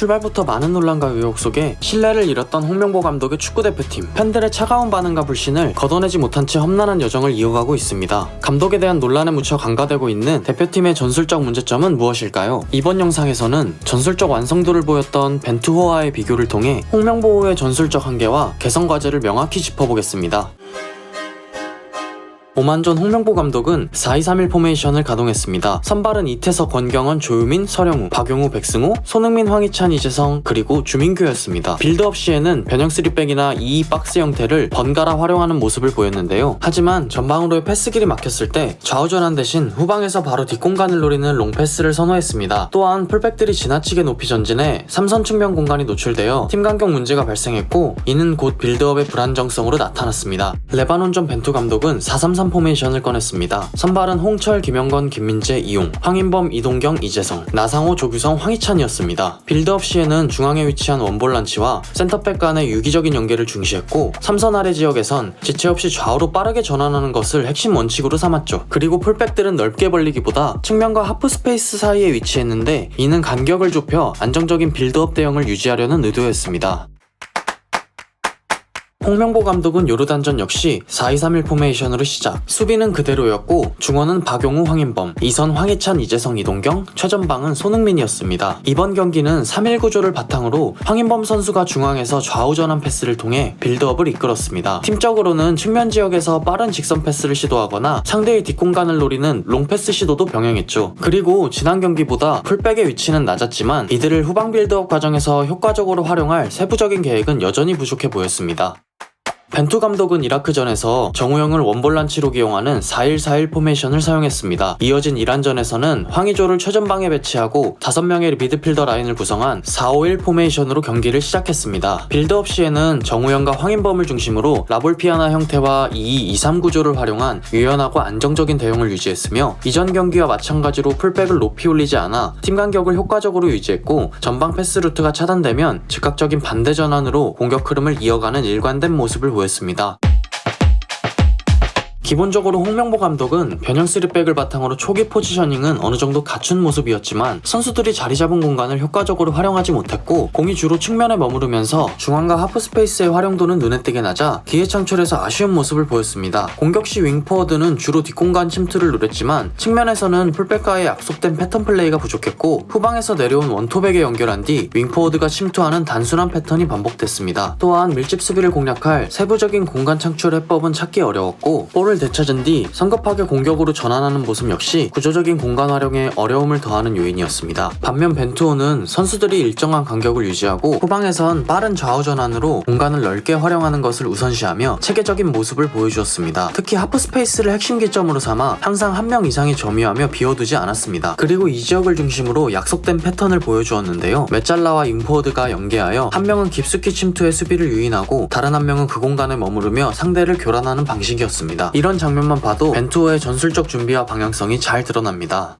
출발부터 많은 논란과 의혹 속에 신뢰를 잃었던 홍명보 감독의 축구대표팀. 팬들의 차가운 반응과 불신을 걷어내지 못한 채 험난한 여정을 이어가고 있습니다. 감독에 대한 논란에 묻혀 간과되고 있는 대표팀의 전술적 문제점은 무엇일까요? 이번 영상에서는 전술적 완성도를 보였던 벤투호와의 비교를 통해 홍명보의 전술적 한계와 개선 과제를 명확히 짚어보겠습니다. 오만전 홍명보 감독은 4-2-3-1 포메이션을 가동했습니다. 선발은 이태석, 권경원, 조유민, 서령우, 박용우, 백승호, 손흥민, 황희찬, 이재성, 그리고 주민규였습니다. 빌드업 시에는 변형 3백이나 2-2 박스 형태를 번갈아 활용하는 모습을 보였는데요. 하지만 전방으로의 패스 길이 막혔을 때 좌우 전환 대신 후방에서 바로 뒷공간을 노리는 롱패스를 선호했습니다. 또한 풀백들이 지나치게 높이 전진해 3선 측면 공간이 노출되어 팀 간격 문제가 발생했고, 이는 곧 빌드업의 불안정성으로 나타났습니다. 레바논전 벤투 감독은 4-3-3 포메이션을 꺼냈습니다. 선발은 홍철, 김영건, 김민재, 이용, 황인범, 이동경, 이재성, 나상호, 조규성, 황희찬이었습니다. 빌드업 시에는 중앙에 위치한 원볼란치와 센터백 간의 유기적인 연계를 중시했고, 3선 아래 지역에선 지체 없이 좌우로 빠르게 전환하는 것을 핵심 원칙으로 삼았죠. 그리고 풀백들은 넓게 벌리기보다 측면과 하프 스페이스 사이에 위치했는데, 이는 간격을 좁혀 안정적인 빌드업 대응을 유지하려는 의도였습니다. 홍명보 감독은 요르단전 역시 4-2-3-1 포메이션으로 시작. 수비는 그대로였고 중원은 박용우, 황인범, 2선 황희찬, 이재성, 이동경, 최전방은 손흥민이었습니다. 이번 경기는 3-1 구조를 바탕으로 황인범 선수가 중앙에서 좌우 전환 패스를 통해 빌드업을 이끌었습니다. 팀적으로는 측면 지역에서 빠른 직선 패스를 시도하거나 상대의 뒷공간을 노리는 롱패스 시도도 병행했죠. 그리고 지난 경기보다 풀백의 위치는 낮았지만 이들을 후방 빌드업 과정에서 효과적으로 활용할 세부적인 계획은 여전히 부족해 보였습니다. 벤투 감독은 이라크전에서 정우영을 원볼란치로 기용하는 4-1-4-1 포메이션을 사용했습니다. 이어진 이란전에서는 황의조를 최전방에 배치하고 5명의 미드필더 라인을 구성한 4-5-1 포메이션으로 경기를 시작했습니다. 빌드업 시에는 정우영과 황인범을 중심으로 라볼피아나 형태와 2-2-2-3 구조를 활용한 유연하고 안정적인 대응을 유지했으며, 이전 경기와 마찬가지로 풀백을 높이 올리지 않아 팀 간격을 효과적으로 유지했고, 전방 패스 루트가 차단되면 즉각적인 반대 전환으로 공격 흐름을 이어가는 일관된 모습을 보였습니다. 기본적으로 홍명보 감독은 변형 3백을 바탕으로 초기 포지셔닝은 어느정도 갖춘 모습이었지만 선수들이 자리 잡은 공간을 효과적으로 활용하지 못했고, 공이 주로 측면에 머무르면서 중앙과 하프 스페이스의 활용도는 눈에 띄게 낮아 기회 창출에서 아쉬운 모습을 보였습니다. 공격 시 윙포워드는 주로 뒷공간 침투를 노렸지만 측면에서는 풀백과의 약속된 패턴 플레이가 부족했고, 후방에서 내려온 원톱에게 연결한 뒤 윙포워드가 침투하는 단순한 패턴이 반복됐습니다. 또한 밀집 수비를 공략할 세부적인 공간 창출 해법은 찾기 어려웠고, 볼을 되찾은 뒤 성급하게 공격으로 전환하는 모습 역시 구조적인 공간 활용에 어려움을 더하는 요인이었습니다. 반면 벤투호는 선수들이 일정한 간격을 유지하고 후방에선 빠른 좌우 전환으로 공간을 넓게 활용하는 것을 우선시하며 체계적인 모습을 보여주었습니다. 특히 하프 스페이스를 핵심 기점으로 삼아 항상 한 명 이상이 점유하며 비워두지 않았습니다. 그리고 이 지역을 중심으로 약속된 패턴을 보여주었는데요. 메짤라와 윙포워드가 연계하여 한 명은 깊숙이 침투해 수비를 유인하고 다른 한 명은 그 공간에 머무르며 상대를 교란하는 방식이었습니다. 이런 장면만 봐도 벤투호의 전술적 준비와 방향성이 잘 드러납니다.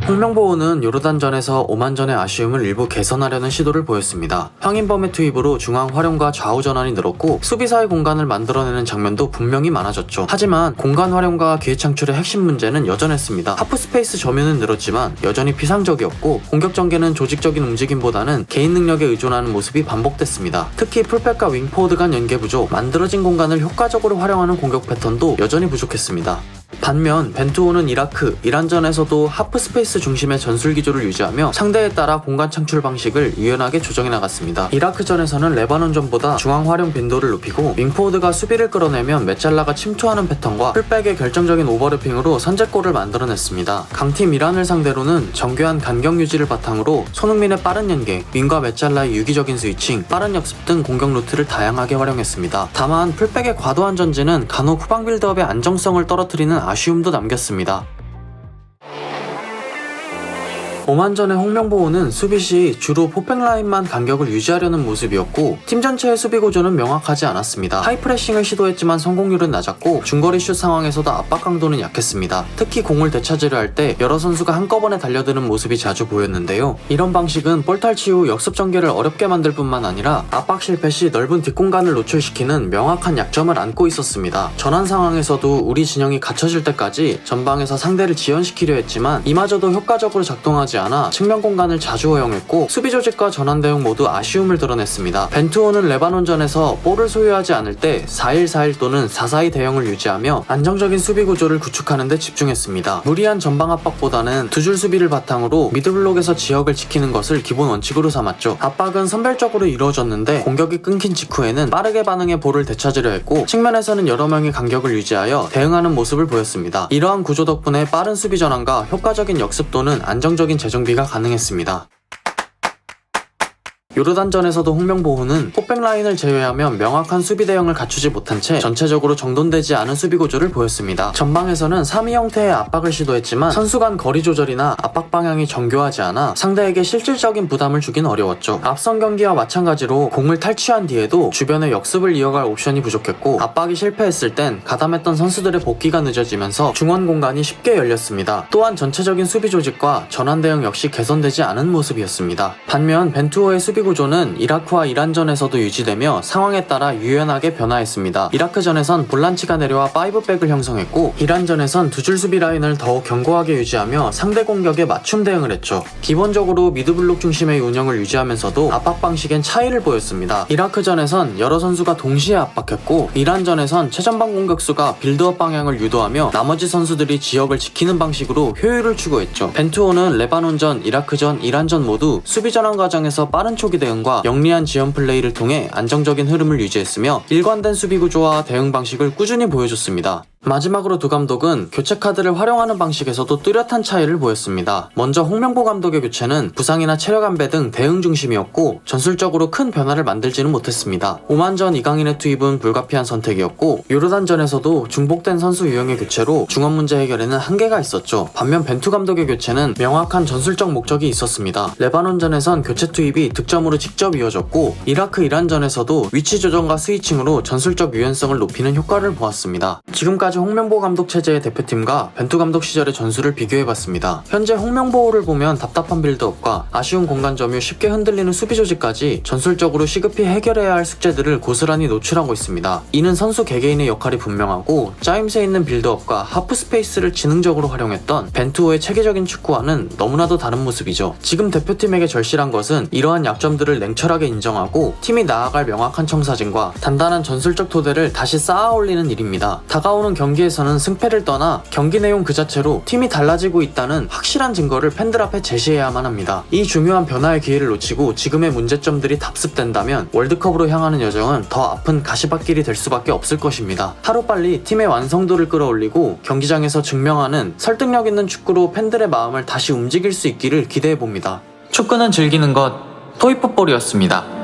홍명보는 요르단전에서 오만전의 아쉬움을 일부 개선하려는 시도를 보였습니다. 황인범의 투입으로 중앙 활용과 좌우 전환이 늘었고, 수비사의 공간을 만들어내는 장면도 분명히 많아졌죠. 하지만 공간 활용과 기회 창출의 핵심 문제는 여전했습니다. 하프 스페이스 점유는 늘었지만 여전히 피상적이었고, 공격 전개는 조직적인 움직임보다는 개인 능력에 의존하는 모습이 반복됐습니다. 특히 풀백과 윙포워드 간 연계 부족, 만들어진 공간을 효과적으로 활용하는 공격 패턴도 여전히 부족했습니다. 반면 벤투호는 이란전에서도 하프 스페이스 중심의 전술 기조를 유지하며 상대에 따라 공간 창출 방식을 유연하게 조정해 나갔습니다. 이라크전에서는 레바논전보다 중앙 활용 빈도를 높이고, 윙포워드가 수비를 끌어내면 메짤라가 침투하는 패턴과 풀백의 결정적인 오버래핑으로 선제골을 만들어냈습니다. 강팀 이란을 상대로는 정교한 간격 유지를 바탕으로 손흥민의 빠른 연계, 윙과 메짤라의 유기적인 스위칭, 빠른 역습 등 공격 루트를 다양하게 활용했습니다. 다만 풀백의 과도한 전진은 간혹 후방 빌드업의 안정성을 떨어뜨리는 아쉬움도 남겼습니다. 오만전의 홍명보는 수비 시 주로 포백 라인만 간격을 유지하려는 모습이었고, 팀 전체의 수비 구조는 명확하지 않았습니다. 하이프레싱을 시도했지만 성공률은 낮았고, 중거리 슛 상황에서도 압박 강도는 약했습니다. 특히 공을 되찾으려 할 때 여러 선수가 한꺼번에 달려드는 모습이 자주 보였는데요. 이런 방식은 볼 탈취 후 역습 전개를 어렵게 만들 뿐만 아니라 압박 실패 시 넓은 뒷공간을 노출시키는 명확한 약점을 안고 있었습니다. 전환 상황에서도 우리 진영이 갖춰질 때까지 전방에서 상대를 지연시키려 했지만 이마저도 효과적으로 작동하지 않아 측면 공간을 자주 허용했고 수비 조직과 전환 대응 모두 아쉬움을 드러냈습니다. 벤투호는 레바논전에서 볼을 소유하지 않을 때 4-1-4-1 또는 4-4-2 대응을 유지하며 안정적인 수비 구조를 구축하는 데 집중했습니다. 무리한 전방 압박보다는 두 줄 수비를 바탕으로 미드블록에서 지역을 지키는 것을 기본 원칙으로 삼았죠. 압박은 선별적으로 이루어졌는데 공격이 끊긴 직후에는 빠르게 반응해 볼을 되찾으려 했고 측면에서는 여러 명이 간격을 유지하여 대응하는 모습을 보였습니다. 이러한 구조 덕분에 빠른 수비 전환과 효과적인 역습 또는 안정적인 재정비가 가능했습니다. 요르단전에서도 홍명보호는 포백 라인을 제외하면 명확한 수비 대응을 갖추지 못한 채 전체적으로 정돈되지 않은 수비 구조를 보였습니다. 전방에서는 3위 형태의 압박을 시도했지만 선수 간 거리 조절이나 압박 방향이 정교하지 않아 상대에게 실질적인 부담을 주긴 어려웠죠. 앞선 경기와 마찬가지로 공을 탈취한 뒤에도 주변에 역습을 이어갈 옵션이 부족했고 압박이 실패했을 땐 가담했던 선수들의 복귀가 늦어지면서 중원 공간이 쉽게 열렸습니다. 또한 전체적인 수비 조직과 전환 대응 역시 개선되지 않은 모습이었습니다. 반면 벤투호의 수비 구조는 이라크와 이란전에서도 유지되며 상황에 따라 유연하게 변화했습니다. 이라크전에선 볼란치가 내려와 5백을 형성했고 이란전에선 두 줄 수비 라인을 더욱 견고하게 유지하며 상대 공격에 맞춤 대응을 했죠. 기본적으로 미드블록 중심의 운영을 유지하면서도 압박 방식엔 차이를 보였습니다. 이라크전에선 여러 선수가 동시에 압박했고 이란전에선 최전방 공격수가 빌드업 방향을 유도하며 나머지 선수들이 지역을 지키는 방식으로 효율을 추구했죠. 벤투호는 레바논전, 이라크전, 이란전 모두 수비 전환 과정에서 빠른 초기 대응과 영리한 지연 플레이를 통해 안정적인 흐름을 유지했으며 일관된 수비 구조와 대응 방식을 꾸준히 보여줬습니다. 마지막으로 두 감독은 교체 카드를 활용하는 방식에서도 뚜렷한 차이를 보였습니다. 먼저 홍명보 감독의 교체는 부상이나 체력 안배 등 대응 중심이었고 전술적으로 큰 변화를 만들지는 못했습니다. 오만전 이강인의 투입은 불가피한 선택이었고 요르단전에서도 중복된 선수 유형의 교체로 중원 문제 해결에는 한계가 있었죠. 반면 벤투 감독의 교체는 명확한 전술적 목적이 있었습니다. 레바논전에선 교체 투입이 득점으로 직접 이어졌고 이라크 이란전에서도 위치 조정과 스위칭으로 전술적 유연성을 높이는 효과를 보았습니다. 지금까지 홍명보 감독 체제의 대표팀과 벤투 감독 시절의 전술을 비교해봤습니다. 현재 홍명보를 보면 답답한 빌드업과 아쉬운 공간 점유, 쉽게 흔들리는 수비 조직까지 전술적으로 시급히 해결해야 할 숙제들을 고스란히 노출하고 있습니다. 이는 선수 개개인의 역할이 분명하고 짜임새 있는 빌드업과 하프 스페이스를 지능적으로 활용했던 벤투호의 체계적인 축구와는 너무나도 다른 모습이죠. 지금 대표팀에게 절실한 것은 이러한 약점들을 냉철하게 인정하고 팀이 나아갈 명확한 청사진과 단단한 전술적 토대를 다시 쌓아 올리는 일입니다. 다가오는 경기에서는 승패를 떠나 경기 내용 그 자체로 팀이 달라지고 있다는 확실한 증거를 팬들 앞에 제시해야만 합니다. 이 중요한 변화의 기회를 놓치고 지금의 문제점들이 답습된다면 월드컵으로 향하는 여정은 더 아픈 가시밭길이 될 수밖에 없을 것입니다. 하루빨리 팀의 완성도를 끌어올리고 경기장에서 증명하는 설득력 있는 축구로 팬들의 마음을 다시 움직일 수 있기를 기대해봅니다. 축구는 즐기는 것, 토이풋볼이었습니다.